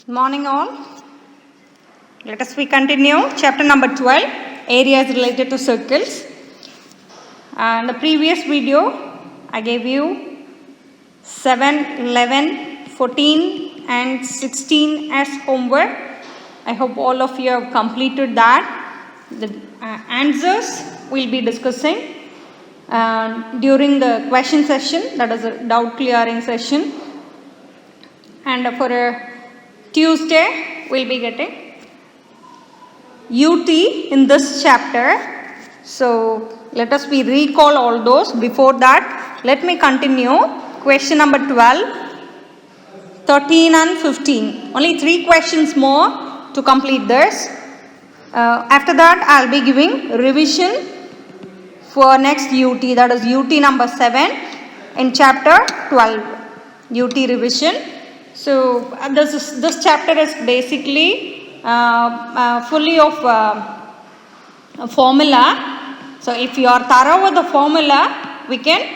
Morning all. Let us continue chapter number 12, areas related to circles. In the previous video I gave you 7, 11, 14 and 16 as homework. I hope all of you have completed that. The answers we'll be discussing during the question session, that is a doubt clearing session. And for a Tuesday, we'll be getting UT in this chapter. So, let us recall all those. Before that, let me continue. Question number 12, 13 and 15. Only 3 questions more to complete this. After that, I'll be giving revision for next UT, that is UT number 7 in chapter 12, UT revision. So, this chapter is basically fully of formula. So, if you are thorough with the formula, we can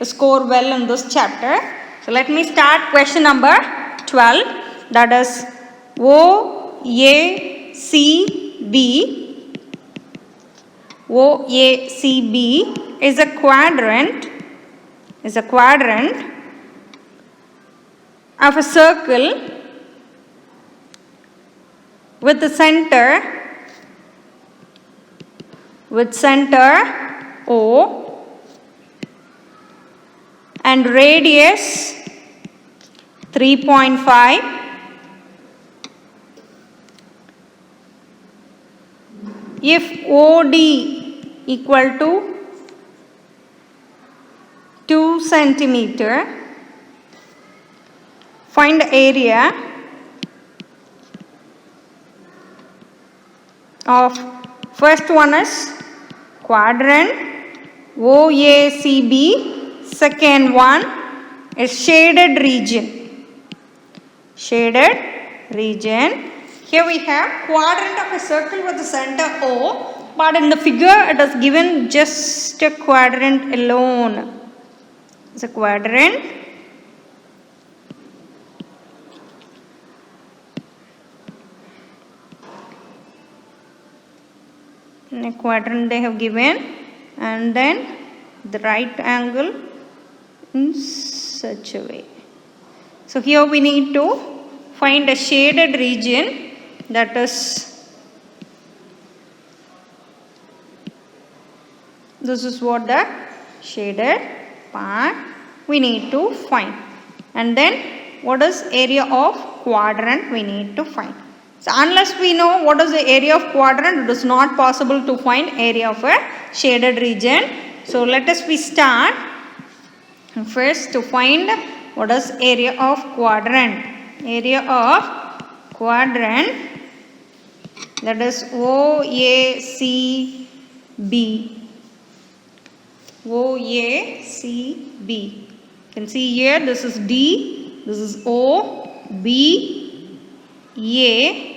score well in this chapter. So, let me start question number 12, that is OACB. OACB is a quadrant of a circle with the center O and radius 3.5. If OD equal to 2 centimeter, find the area of first one is quadrant OACB, second one is shaded region. Here we have quadrant of a circle with the center O, but in the figure it is given just a quadrant alone. It's a quadrant. In a quadrant they have given, and then the right angle in such a way. So here we need to find a shaded region, that is, this is what the shaded part we need to find, and then what is area of quadrant we need to find. So unless we know what is the area of quadrant, it is not possible to find area of a shaded region. So let us start first to find what is area of quadrant. Area of quadrant, that is OACB. You can see here, this is D, this is O, B, A,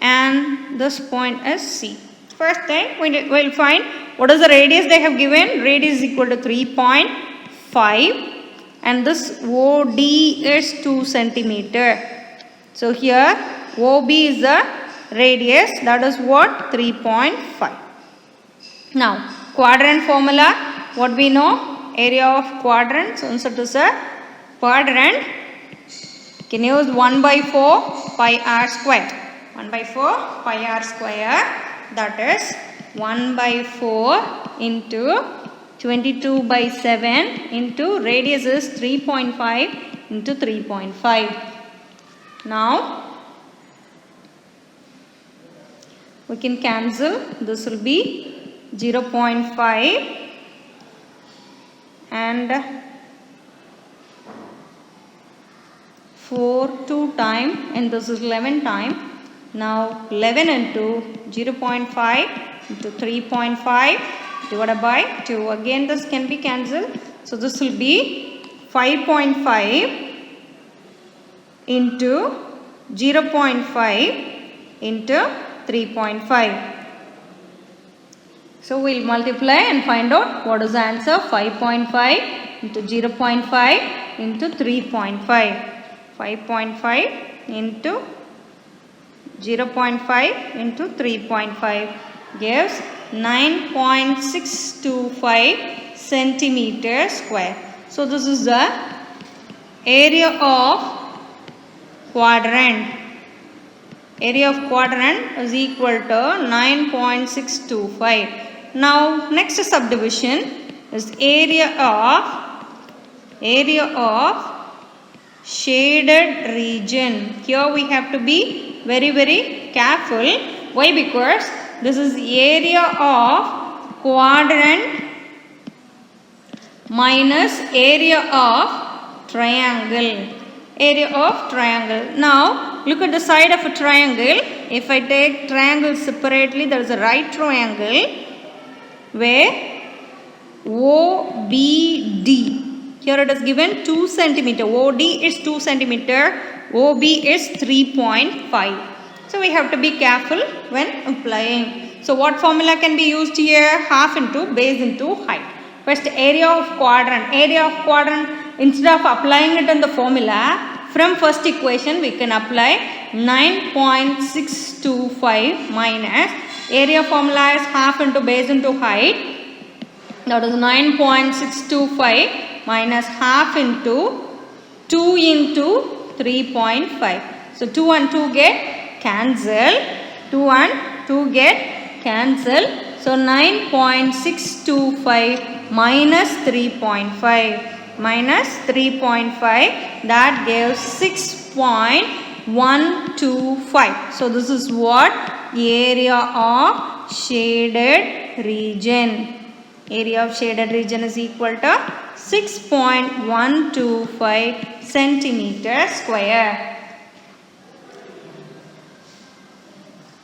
and this point is C. First thing we will find what is the radius they have given. Radius is equal to 3.5 and this OD is 2 centimeter. So here OB is the radius, that is what, 3.5. Now quadrant formula, what we know, area of quadrant, since it is a quadrant, can use 1 by 4 pi r square. 1 by 4 pi r square, that is 1 by 4 into 22 by 7 into radius is 3.5 into 3.5. Now we can cancel, this will be 0.5 and 4 2 time, and this is 11 time. Now 11 into 0.5 into 3.5 divided by 2. Again this can be cancelled. So this will be 5.5 into 0.5 into 3.5. So we'll multiply and find out what is the answer. 5.5 into 0.5 into 3.5. 5.5 into 0.5 into 3.5 gives 9.625 centimeter square. So this is the area of quadrant. Area of quadrant is equal to 9.625. Now next subdivision is area of shaded region. Here we have to be very careful. Why? Because this is area of quadrant minus area of triangle. Area of triangle. Now look at the side of a triangle. If I take triangle separately, there is a right triangle where OBD. Here it is given 2 centimeter. OD is 2 centimeter. OB is 3.5. So we have to be careful when applying. So what formula can be used here? Half into base into height. First, area of quadrant. Area of quadrant, instead of applying it in the formula, from first equation we can apply 9.625 minus area formula is half into base into height. That is 9.625 minus half into 2 into 3.5. So 2 and 2 get cancel. 2 and 2 get cancel. So 9.625 minus 3.5 minus 3.5, that gives 6.125. So this is what area of shaded region. Area of shaded region is equal to 6.125 centimeter square.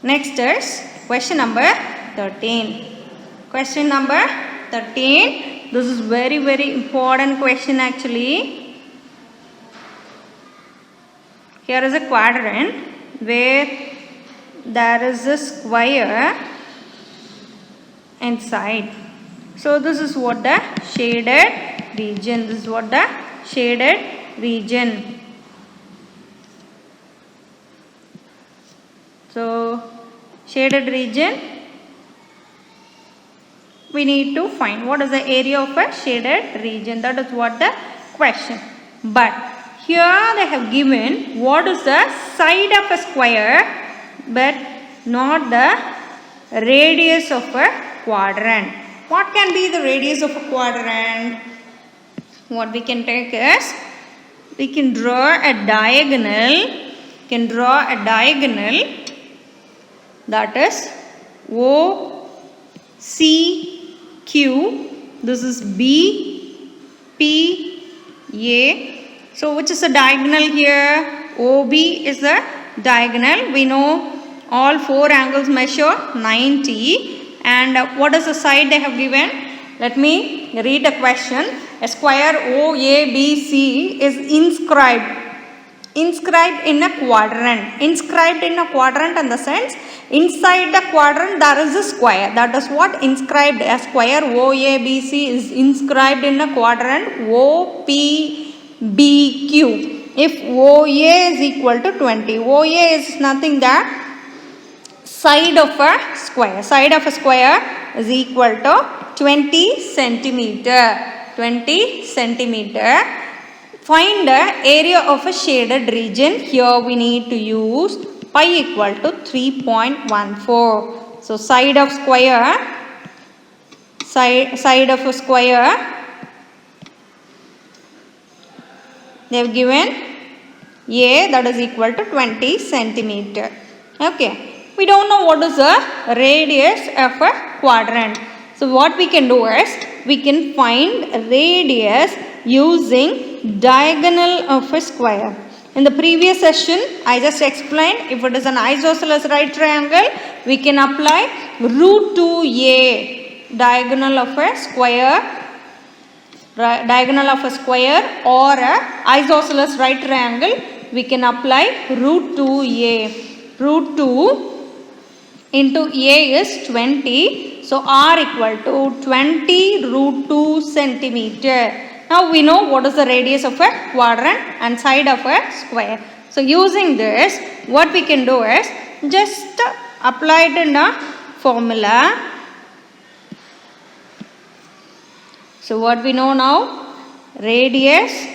Next is question number 13. Question number 13. This is very important question actually. Here is a quadrant where there is a square inside. So this is what the shaded region. This is what the shaded region. So shaded region, we need to find what is the area of a shaded region. That is what the question. But here they have given what is the side of a square, but not the radius of a quadrant. What can be the radius of a quadrant? What we can take is, we can draw a diagonal. That is OCQ. This is BPA. So which is the diagonal here? OB is the diagonal. We know all 4 angles measure 90. And what is the side they have given? Let me read the question. A square OABC is inscribed in a quadrant. Inscribed in a quadrant in the sense, inside the quadrant there is a square. That is what inscribed. A square OABC is inscribed in a quadrant OPBQ. If OA is equal to 20. OA is nothing but side of a square. Side of a square is equal to 20 centimeter. 20 centimeter. Find the area of a shaded region. Here we need to use pi equal to 3.14. So side of square, side of a square, they have given A, that is equal to 20 centimeter. Okay. We don't know what is the radius of a quadrant. So what we can do is, we can find radius using diagonal of a square. In the previous session, I just explained, if it is an isosceles right triangle, we can apply root 2a, diagonal of a square, or a isosceles right triangle, we can apply root 2a. Root 2 into a is 20. So r equal to 20 root 2 centimeter. Now we know what is the radius of a quadrant and side of a square. So using this, what we can do is just apply it in a formula. So what we know now, radius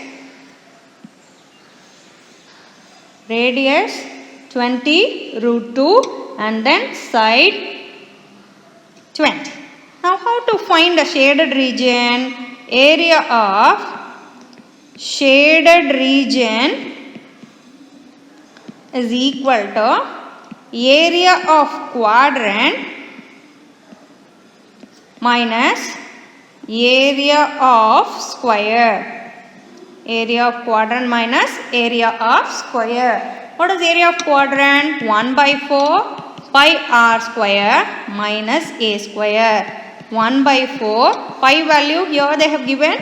20 root 2 and then side 20. Now how to find a shaded region? Area of shaded region is equal to area of quadrant minus area of square. Area of quadrant minus area of square. What is area of quadrant? 1 by 4 pi r square minus a square. 1 by 4 pi value here they have given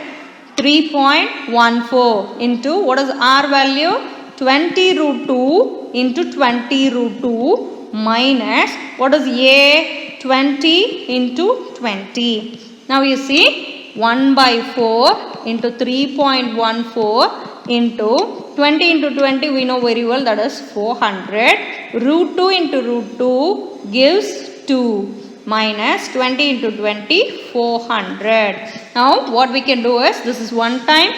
3.14 into what is r value? 20 root 2 into 20 root 2 minus what is a? 20 into 20. Now you see 1 by 4 into 3.14 into 20 into 20 we know very well, that is 400. Root 2 into root 2 gives 2 minus 20 into 20 400. Now what we can do is, this is 1 time,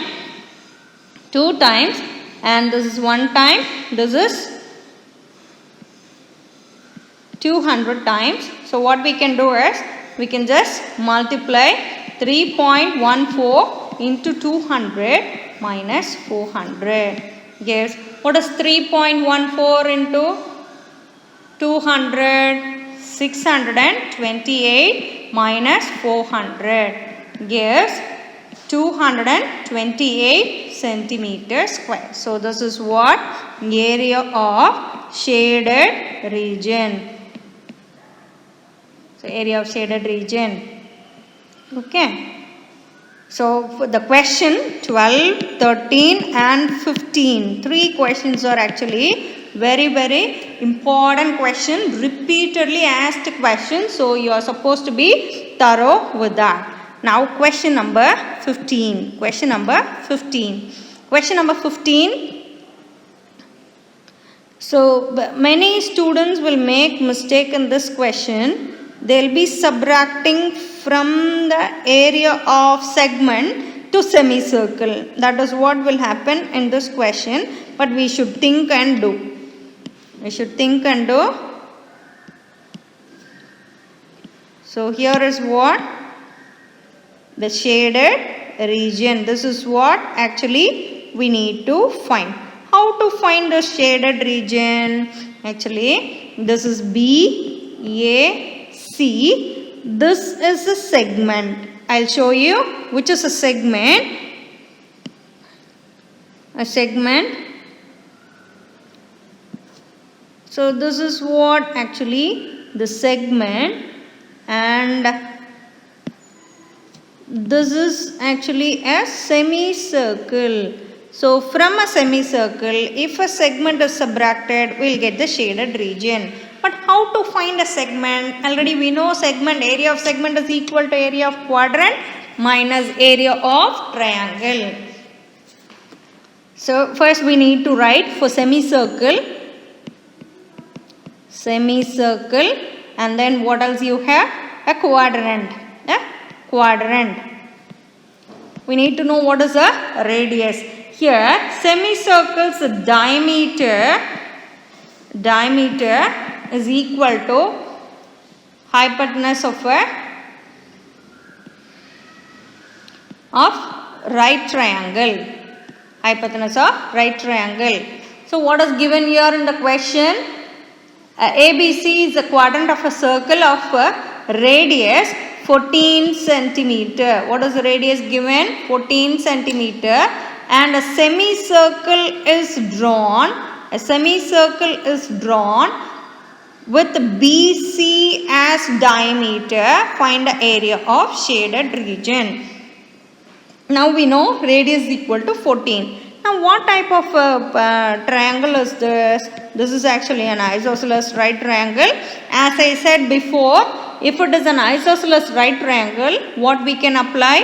2 times and this is 1 time, this is 200 times. So what we can do is, we can just multiply 3.14 into 200 minus 400 gives, what is 3.14 into 200? 628 minus 400 gives 228 centimeters square. So this is what area of shaded region. So area of shaded region. Okay. So for the question 12, 13 and 15. 3 questions are actually very important question. Repeatedly asked question. So you are supposed to be thorough with that. Now question number 15. Question number 15. Question number 15. So many students will make mistake in this question. They will be subtracting from the area of segment to semicircle. That is what will happen in this question. But we should think and do. We should think and do. So here is what? The shaded region. This is what actually we need to find. How to find the shaded region? Actually, this is BAC. This is a segment. I'll show you which is a segment. A segment. So this is what actually the segment, and this is actually a semicircle. So from a semicircle, if a segment is subtracted, we'll get the shaded region. But how to find a segment? Already we know segment, area of segment is equal to area of quadrant minus area of triangle. So first we need to write for semicircle, and then what else you have? A quadrant. Quadrant. We need to know what is a radius. Here semicircle's diameter is equal to hypotenuse of right triangle. Hypotenuse of right triangle. So what is given here in the question? ABC is the quadrant of a circle of radius 14 centimeter. What is the radius given? 14 centimeter. And a semicircle is drawn. A semicircle is drawn with BC as diameter. Find the area of shaded region. Now we know radius is equal to 14. Now what type of triangle is this? This is actually an isosceles right triangle. As I said before, if it is an isosceles right triangle, what we can apply?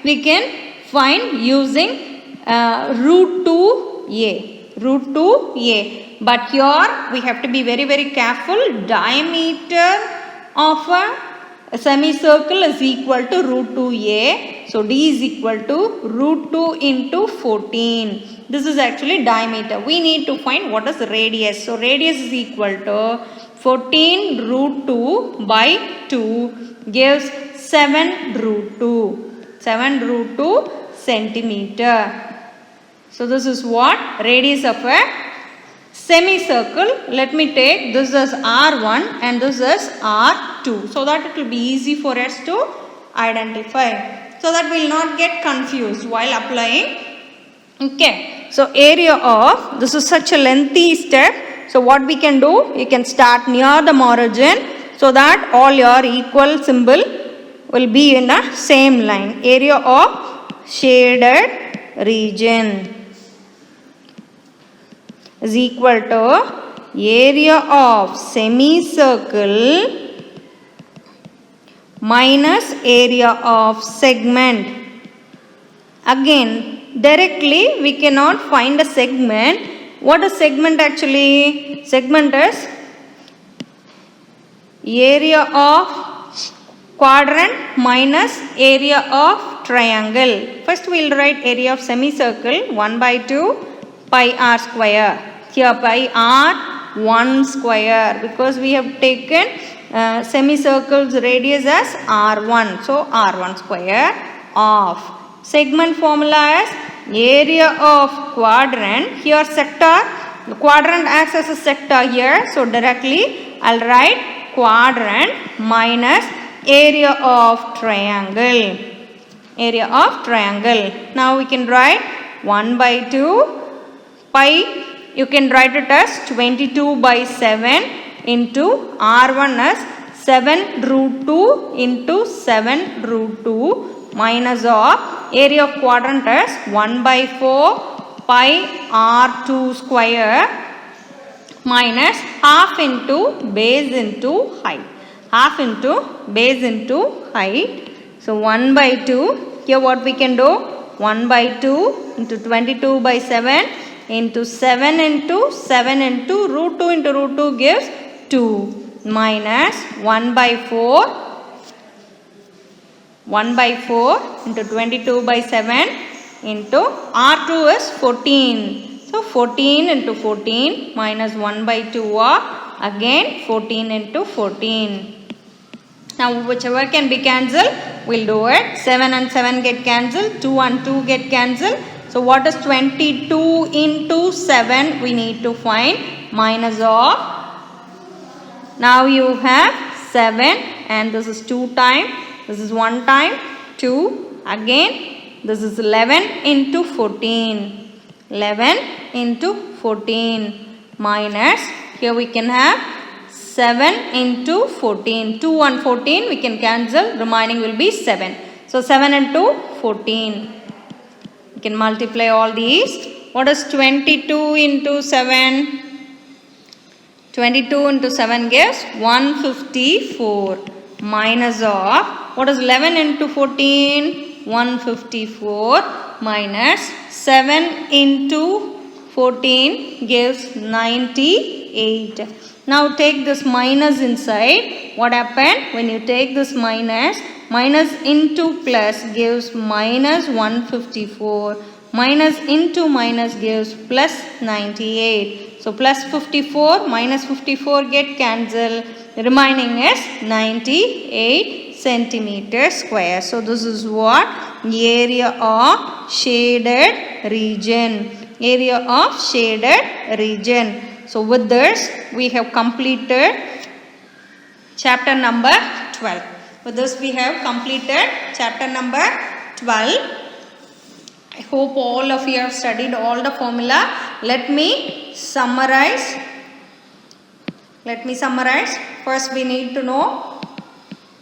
We can find using root 2a, root 2a. But here we have to be very, very careful. Diameter of a semicircle is equal to root 2a. So d is equal to root 2 into 14. This is actually diameter. We need to find what is the radius. So radius is equal to 14 root 2 by 2 gives 7 root 2. 7 root 2 centimeter. So this is what radius of a semicircle. Let me take this as R1 and this as R2, so that it will be easy for us to identify, so that we will not get confused while applying. Okay, so area of, this is such a lengthy step. So what we can do, you can start near the origin so that all your equal symbol will be in the same line. Area of shaded region is equal to area of semicircle minus area of segment. Again, directly we cannot find a segment. What is segment actually? Segment is area of quadrant minus area of triangle. First we will write area of semicircle 1 by 2 pi r square. Here pi r 1 square, because we have taken semicircle's radius as r1. So r1 square of. Segment formula is area of quadrant. Here sector, the quadrant acts as a sector here. So directly I will write quadrant minus area of triangle. Area of triangle. Now we can write 1 by 2 pi. You can write it as 22 by 7 into R1 as 7 root 2 into 7 root 2 minus of area of quadrant as 1 by 4 pi R2 square minus half into base into height. Half into base into height. So 1 by 2. Here what we can do? 1 by 2 into 22 by 7 into 7 into 7 into root 2 into root 2 gives 2 minus 1 by 4. 1 by 4 into 22 by 7 into R2 is 14. So 14 into 14 minus 1 by 2 are again 14 into 14. Now whichever can be cancelled, we'll do it. 7 and 7 get cancelled. 2 and 2 get cancelled. So what is 22 into 7? We need to find minus of. Now you have 7 and this is 2 times. This is 1 time. 2 again. This is 11 into 14. 11 into 14 minus. Here we can have 7 into 14. 2 and 14 we can cancel. Remaining will be 7. So 7 into 14. We can multiply all these. What is 22 into 7? 22 into 7 gives 154 minus of. What is 11 into 14? 154 minus 7 into 14 gives 98. Now take this minus inside. What happened? When you take this minus, minus into plus gives minus 154. Minus into minus gives plus 98. So plus 54 minus 54 get cancelled. Remaining is 98 centimeter square. So this is what area of shaded region. Area of shaded region. So with this we have completed chapter number 12. With this we have completed chapter number 12. I hope all of you have studied all the formula. Let me summarize. First we need to know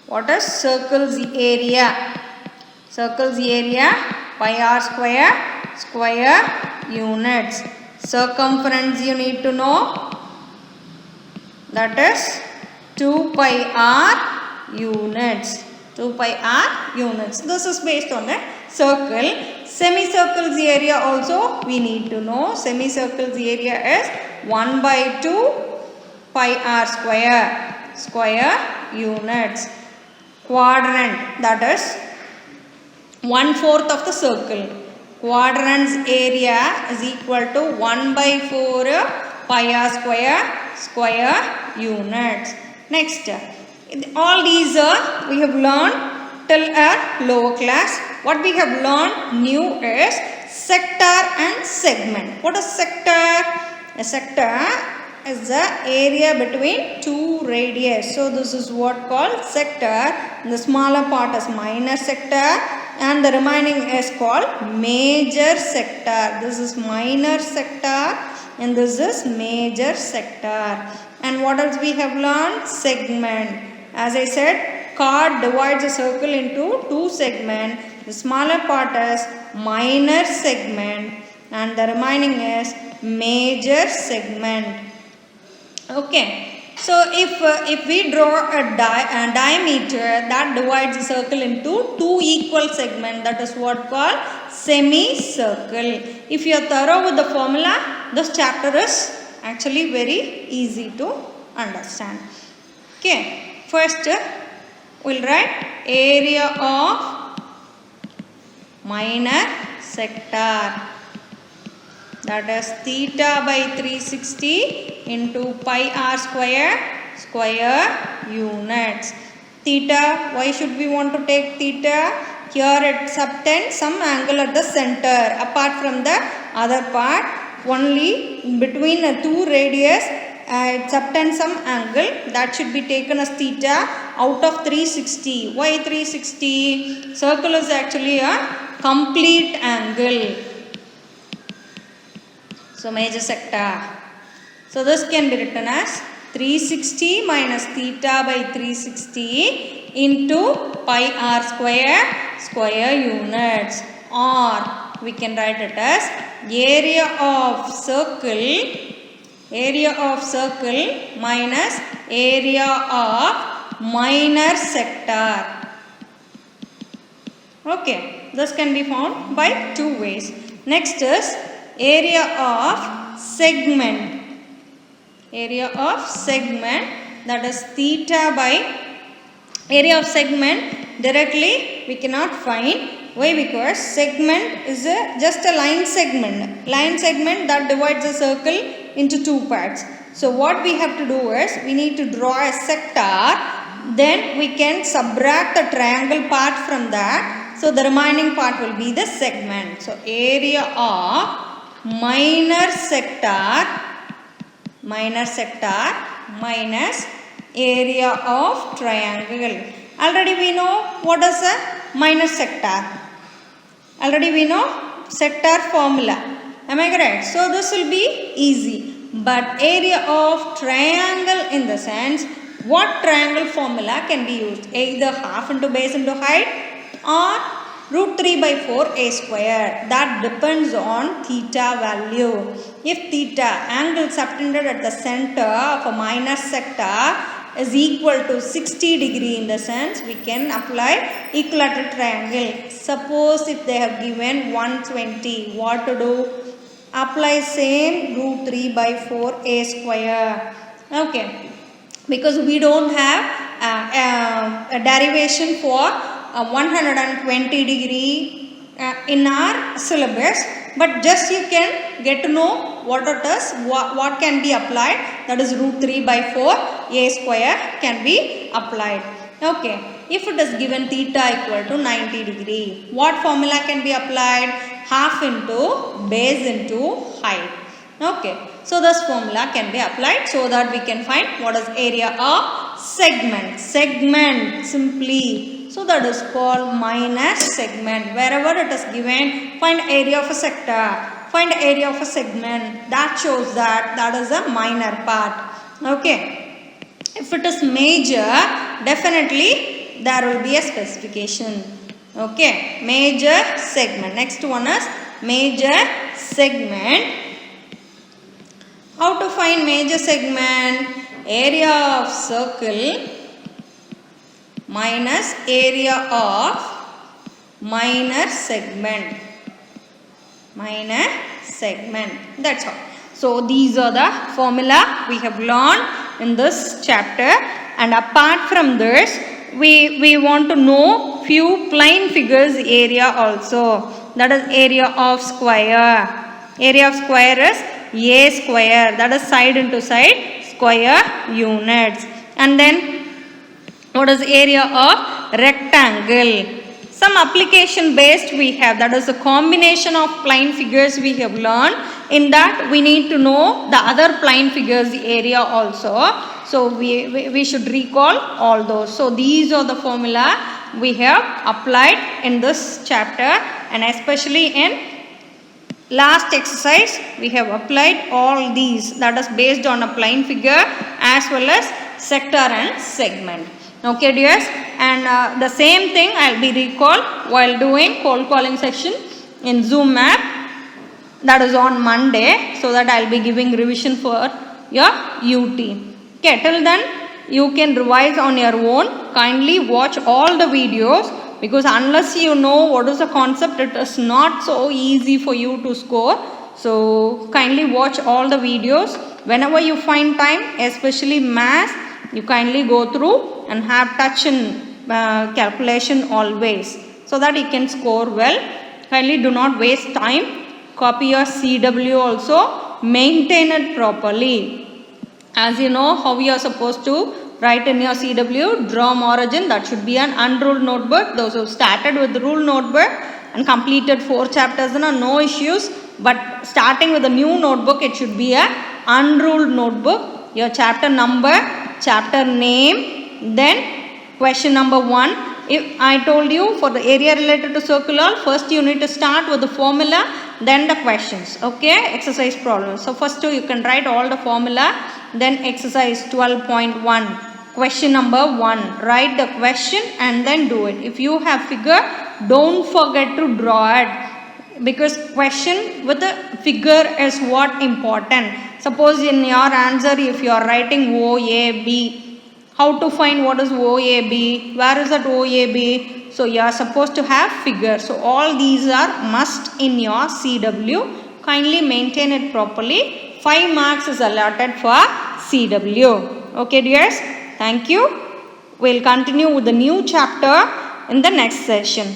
what is circle's area. Circle's area pi r square units. Circumference you need to know, that is 2 pi r units. 2 pi r units. This is based on the circle. Semicircle's area also we need to know. Semicircle's area is 1 by 2 pi r square units. Quadrant, that is 1/4 of the circle. Quadrant's area is equal to 1 by 4 pi r square units. Next, all these we have learned till our lower class. What we have learned new is sector and segment. What is sector? A sector is the area between two radius. So this is what called sector. The smaller part is minor sector and the remaining is called major sector. This is minor sector and this is major sector. And what else we have learned? Segment. As I said, chord divides a circle into two segments. The smaller part is minor segment and the remaining is major segment. Okay. So if we draw a diameter that divides the circle into two equal segments, that is what called semicircle. If you are thorough with the formula, this chapter is actually very easy to understand. Okay. First, we'll write area of minor sector, that is theta by 360 into pi r square units. Theta, why should we want to take theta? Here it subtends some angle at the center apart from the other part. Only between the two radius it subtends some angle that should be taken as theta out of 360. Why 360? Circle is actually a complete angle. So major sector. So this can be written as 360 minus theta by 360 into pi r square units, or we can write it as area of circle minus area of minor sector. Okay, this can be found by two ways. Next is area of segment. Area of segment, that is theta by area of segment directly we cannot find. Why? Because segment is just a line segment that divides a circle into two parts. So what we have to do is we need to draw a sector, then we can subtract the triangle part from that. So the remaining part will be the segment. So area of minor sector minus area of triangle. Already we know what is a minor sector. Already we know sector formula. Am I correct? So this will be easy. But area of triangle, in the sense, what triangle formula can be used? Either half into base into height or root 3 by 4 a square. That depends on theta value. If theta, angle subtended at the center of a minor sector, is equal to 60 degree, in the sense we can apply equilateral triangle. Suppose if they have given 120, what to do? Apply same root 3 by 4 a square. Okay, because we don't have a derivation for 120 degree in our syllabus, but just you can get to know what it is, what can be applied, that is root 3 by 4 a square can be applied. Okay, if it is given theta equal to 90 degree, what formula can be applied? Half into base into height. Okay, so this formula can be applied so that we can find what is area of segment. Segment simply, so that is called minus segment. Wherever it is given, find area of a sector, find area of a segment. That shows that that is a minor part. Okay, if it is major, definitely there will be a specification. Okay, major segment. Next one is major segment. How to find major segment? Area of circle minus area of minor segment. minus segment. That's all. So these are the formula we have learned in this chapter, and apart from this we want to know few plane figures area also. That is area of square. Area of square is a square, that is side into side square units. And then what is area of rectangle? Some application based we have, that is a combination of plane figures we have learned. In that we need to know the other plane figures area also. So we should recall all those. So these are the formula we have applied in this chapter, and especially in last exercise we have applied all these, that is based on a plane figure as well as sector and segment. Okay dears, and the same thing I will be recall while doing cold calling section in Zoom app, that is on Monday, so that I will be giving revision for your UT. Okay, till then you can revise on your own. Kindly watch all the videos, because unless you know what is the concept, it is not so easy for you to score. So kindly watch all the videos. Whenever you find time, especially maths, you kindly go through and have touch in calculation always, so that you can score well. Kindly do not waste time. Copy your CW also. Maintain it properly. As you know how you are supposed to write in your CW, draw origin, that should be an unruled notebook. Those who started with the ruled notebook and completed 4 chapters, no issues. But starting with a new notebook, it should be a unruled notebook. Your chapter number, chapter name, then question number 1. If I told you for the area related to circular, first you need to start with the formula, then the questions. Okay, exercise problems. So first you can write all the formula, then exercise 12.1. Question number 1. Write the question and then do it. If you have figure, don't forget to draw it, because question with the figure is what important. Suppose in your answer if you are writing OAB, how to find what is OAB, where is that OAB? So you are supposed to have figure. So all these are must in your CW. Kindly maintain it properly. 5 marks is allotted for CW. Okay dears, thank you. We'll continue with the new chapter in the next session.